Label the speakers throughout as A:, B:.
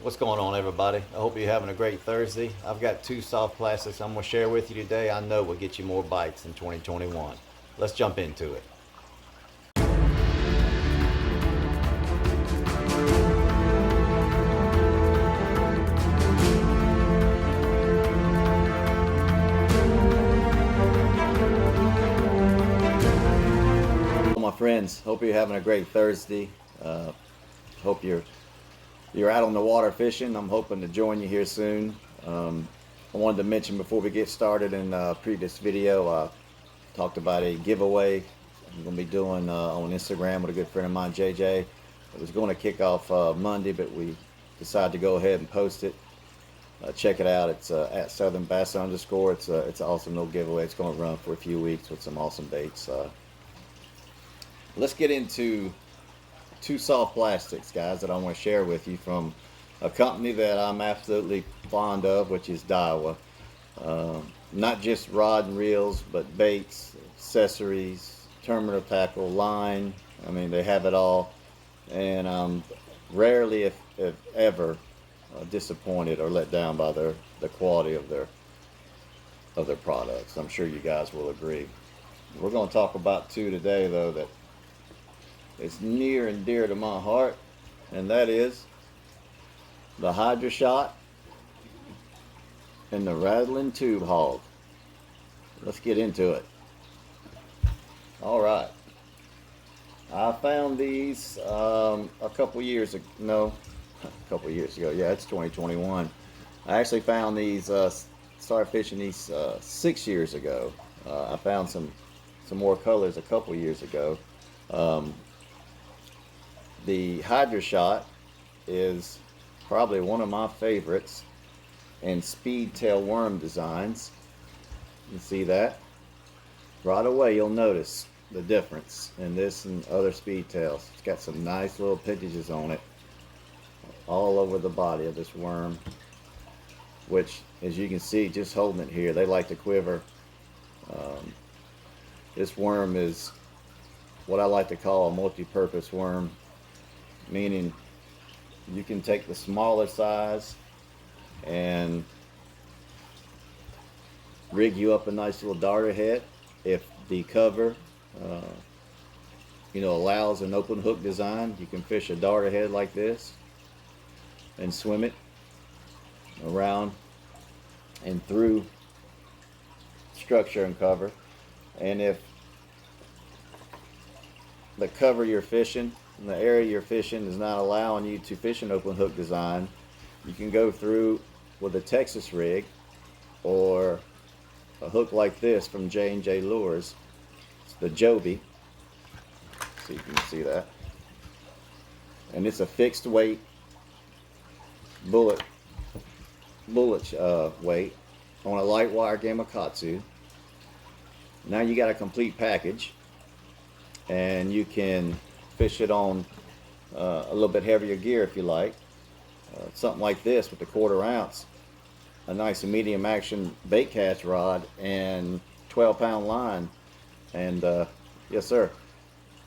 A: What's going on, everybody? I hope you're having a great Thursday. I've got two soft plastics I'm going to share with you today. I know will get you more bites in 2021. Let's jump into it. My friends, hope you're having a great Thursday. Hope you're out on the water fishing. I'm hoping to join you here soon. I wanted to mention before we get started in a previous video, I talked about a giveaway I'm going to be doing on Instagram with a good friend of mine, JJ. It was going to kick off Monday, but we decided to go ahead and post it. Check it out. It's at Southern Bass underscore. It's an awesome little giveaway. It's going to run for a few weeks with some awesome baits. Let's get into two soft plastics, guys, that I want to share with you from a company that I'm absolutely fond of, which is Daiwa. Not just rod and reels, but baits, accessories, terminal tackle, line. I mean, they have it all. And I'm rarely, if ever, disappointed or let down by the quality of their products. I'm sure you guys will agree. We're going to talk about two today, though, that is near and dear to my heart, and that is the Hydra Shot and the Rattling Tube Hog. Let's get into it. All right. I found these a couple years ago. No, a couple years ago. Yeah, it's 2021. I actually found these, started fishing these 6 years ago. I found some more colors a couple years ago. The Hydra Shot is probably one of my favorites in speed tail worm designs. You see that? Right away you'll notice the difference in this and other speed tails. It's got some nice little appendages on it all over the body of this worm, which, as you can see, just holding it here, they like to quiver. This worm is what I like to call a multi-purpose worm, meaning you can take the smaller size and rig you up a nice little darter head if the cover allows an open hook design. You can fish a darter head like this and swim it around and through structure and cover. And if the cover you're fishing, the area you're fishing, is not allowing you to fish an open hook design, you can go through with a Texas rig or a hook like this from J&J Lures. It's the Joby. See if you can see that. And it's a fixed weight bullet weight on a light wire Gamakatsu. Now you got a complete package, and you can fish it on a little bit heavier gear if you like. Something like this with the 1/4 ounce, a nice medium action bait cast rod and 12-pound line, and yes sir,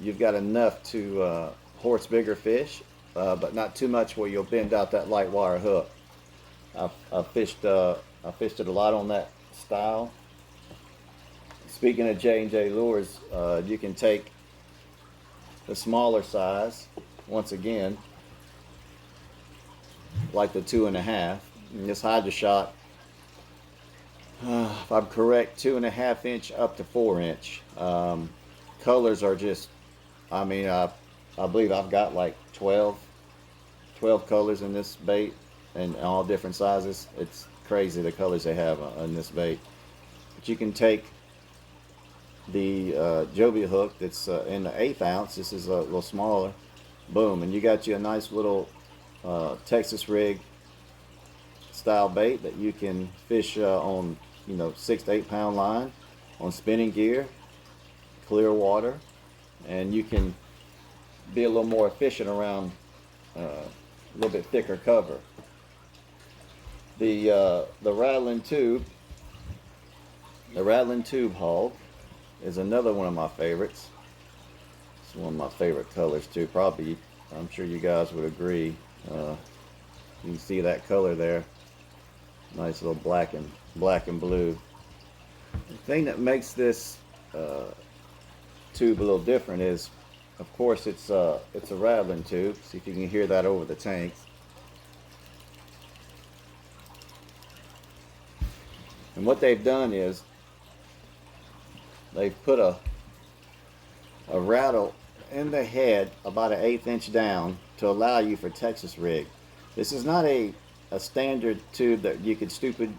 A: you've got enough to horse bigger fish, but not too much where you'll bend out that light wire hook. I fished it a lot on that style. Speaking of J&J Lures, you can take the smaller size, once again, like the 2.5. And this Hydra Shot, if I'm correct, 2.5 inch up to 4 inch. Colors are just, I mean, I believe I've got like 12 colors in this bait, and all different sizes. It's crazy the colors they have on this bait. But you can take the Joby hook that's in the 1/8 ounce. This is a little smaller. Boom, and you got you a nice little Texas rig style bait that you can fish on 6 to 8 pound line on spinning gear, clear water, and you can be a little more efficient around a little bit thicker cover. The rattling tube hog is another one of my favorites. It's one of my favorite colors too. Probably, I'm sure you guys would agree. You can see that color there. Nice little black and blue. The thing that makes this tube a little different is, of course, it's a rattling tube. See if you can hear that over the tanks. And what they've done is they've put a rattle in the head about an 1/8 inch down to allow you for Texas rig. This is not a standard tube that you could stupid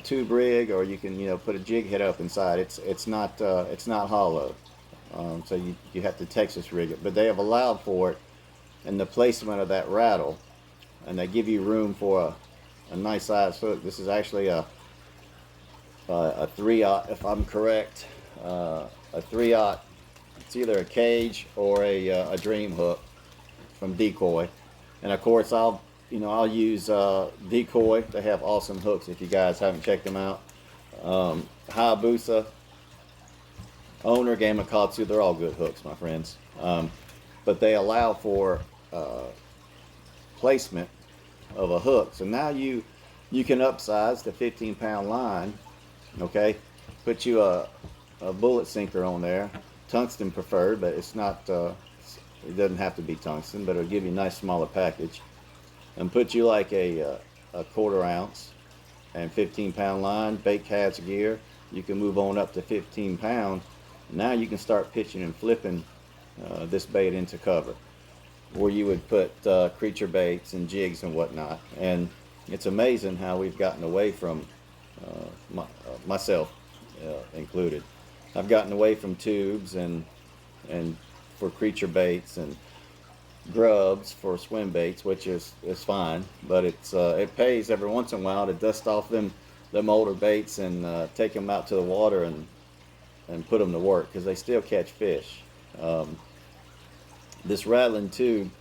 A: tube rig, or you can put a jig head up inside. It's not hollow, so you have to Texas rig it. But they have allowed for it in the placement of that rattle, and they give you room for a nice size hook. This is actually a 3/0, if I'm correct, a 3/0. It's either a cage or a dream hook from Decoy, and of course I'll use Decoy. They have awesome hooks if you guys haven't checked them out. Hayabusa, Owner, Gamakatsu, they're all good hooks, my friends. But they allow for placement of a hook. So now you can upsize the 15-pound line. Okay, put you a bullet sinker on there, tungsten preferred, but it's not. It doesn't have to be tungsten, but it'll give you a nice smaller package. And put you like a 1/4 ounce and 15-pound line, bait cast gear. You can move on up to 15 pound. Now you can start pitching and flipping this bait into cover, where you would put creature baits and jigs and whatnot. And it's amazing how we've gotten away from myself included. I've gotten away from tubes and for creature baits and grubs for swim baits, which is fine, but it pays every once in a while to dust off them older baits and take them out to the water and put them to work, because they still catch fish. This rattling tube,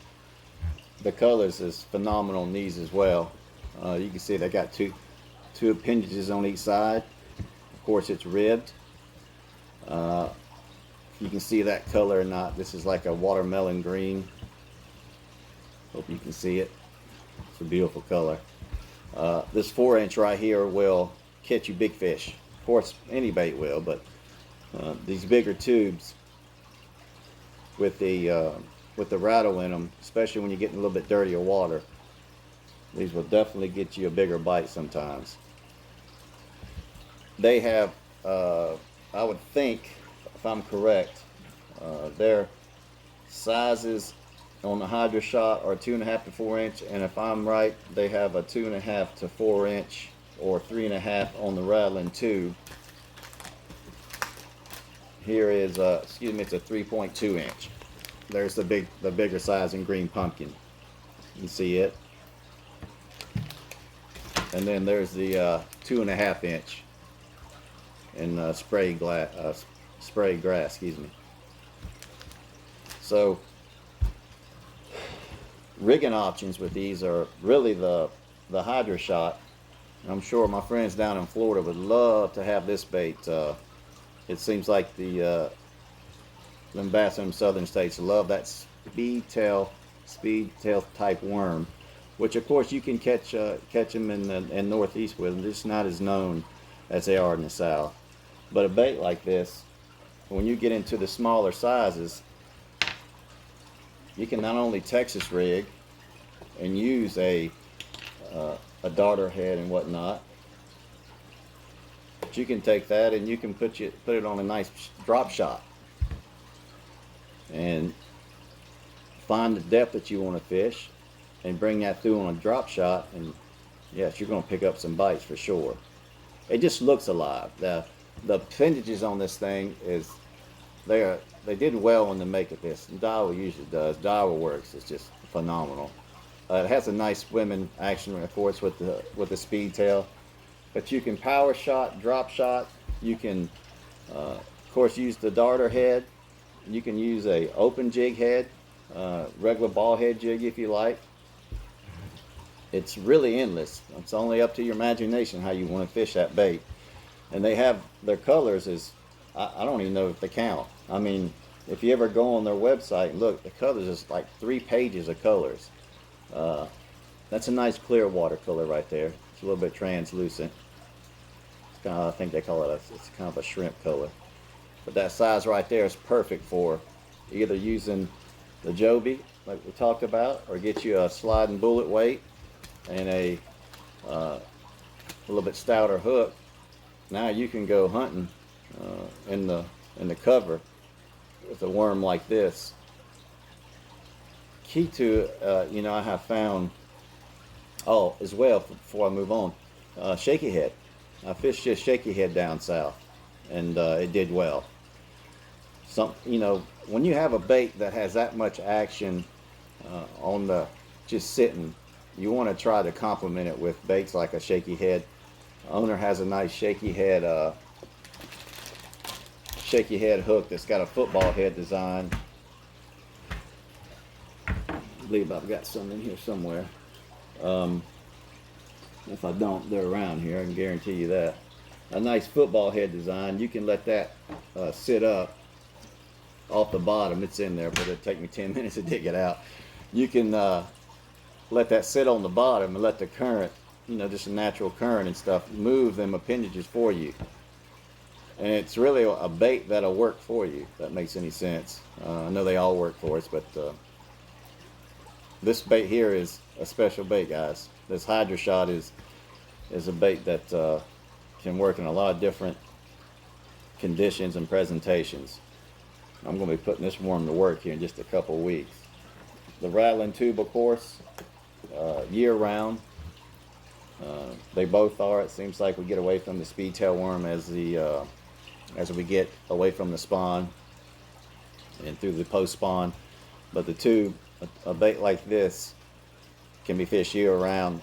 A: the colors is phenomenal in these as well. You can see they got two appendages on each side. Of course, it's ribbed. You can see that color or not. This is like a watermelon green. Hope you can see it. It's a beautiful color. This 4-inch right here will catch you big fish. Of course, any bait will, but these bigger tubes with the rattle in them, especially when you get in a little bit dirtier water, these will definitely get you a bigger bite sometimes. They have, I would think, if I'm correct, their sizes on the Hydra shot are 2.5 to 4 inch, and if I'm right, they have a 2.5 to 4 inch or 3.5 on the rattling tube. Here is excuse me, it's a 3.2 inch. There's the bigger size in green pumpkin. You see it, and then there's the 2.5 inch in spray grass. Excuse me. So rigging options with these are really the Hydra shot. I'm sure my friends down in Florida would love to have this bait. It seems like them bass in southern states love that speed tail type worm, which of course you can catch them in Northeast with. They're just not as known as they are in the South. But a bait like this, when you get into the smaller sizes, you can not only Texas rig and use a darter head and whatnot, but you can take that and you can put it on a nice drop shot and find the depth that you want to fish and bring that through on a drop shot, and yes, you're going to pick up some bites for sure. It just looks alive. The appendages on this thing is they did well in the make of this. And Daiwa usually does. Daiwa works. It's just phenomenal. It has a nice swimming action, of course, with the speed tail. But you can power shot, drop shot. You can, of course, use the darter head. You can use a open jig head, regular ball head jig if you like. It's really endless. It's only up to your imagination how you want to fish that bait. And they have their colors is, I don't even know if they count. I mean, if you ever go on their website and look, the colors is like 3 pages of colors. That's a nice clear watercolor right there. It's a little bit translucent. It's kind of, I think they call it it's kind of a shrimp color. But that size right there is perfect for either using the Joby like we talked about, or get you a sliding bullet weight and a little bit stouter hook. Now you can go hunting in the cover with a worm like this. Key to I have found, oh, as well, before I move on, shaky head. I fished just shaky head down south, and it did well. When you have a bait that has that much action on the just sitting, you want to try to complement it with baits like a shaky head. The owner has a nice shaky head hook that's got a football head design. I believe I've got some in here somewhere. If I don't, they're around here. I can guarantee you that. A nice football head design. You can let that sit up off the bottom. It's in there, but it'll take me 10 minutes to dig it out. You can let that sit on the bottom and let the current, just a natural current and stuff, move them appendages for you. And it's really a bait that'll work for you, if that makes any sense. I know they all work for us, but this bait here is a special bait, guys. This Hydra Shot is a bait that can work in a lot of different conditions and presentations. I'm going to be putting this worm to work here in just a couple weeks. The rattling tube, of course, year round. They both are. It seems like we get away from the speedtail worm as we get away from the spawn and through the post spawn. But the tube, a bait like this, can be fished year round,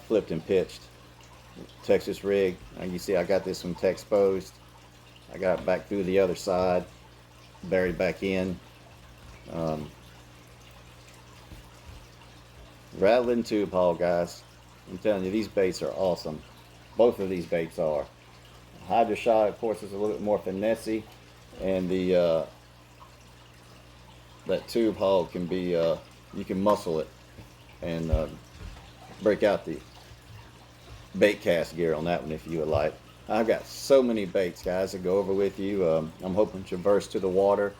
A: flipped and pitched. Texas rig. And you see I got this one Texposed. I got it back through the other side, buried back in. Rattling tube haul, guys. I'm telling you, these baits are awesome. Both of these baits are. Hydra Shot, of course, is a little bit more finessey, and the that tube haul can be you can muscle it and break out the bait cast gear on that one if you would like. I've got so many baits, guys, to go over with you. I'm hoping to traverse to the water.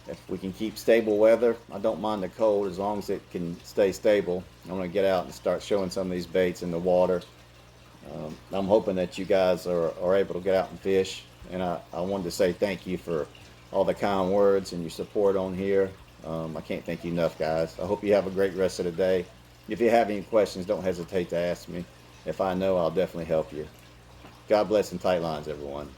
A: If we can keep stable weather, I don't mind the cold as long as it can stay stable. I'm going to get out and start showing some of these baits in the water. I'm hoping that you guys are able to get out and fish. And I wanted to say thank you for all the kind words and your support on here. I can't thank you enough, guys. I hope you have a great rest of the day. If you have any questions, don't hesitate to ask me. If I know, I'll definitely help you. God bless and tight lines, everyone.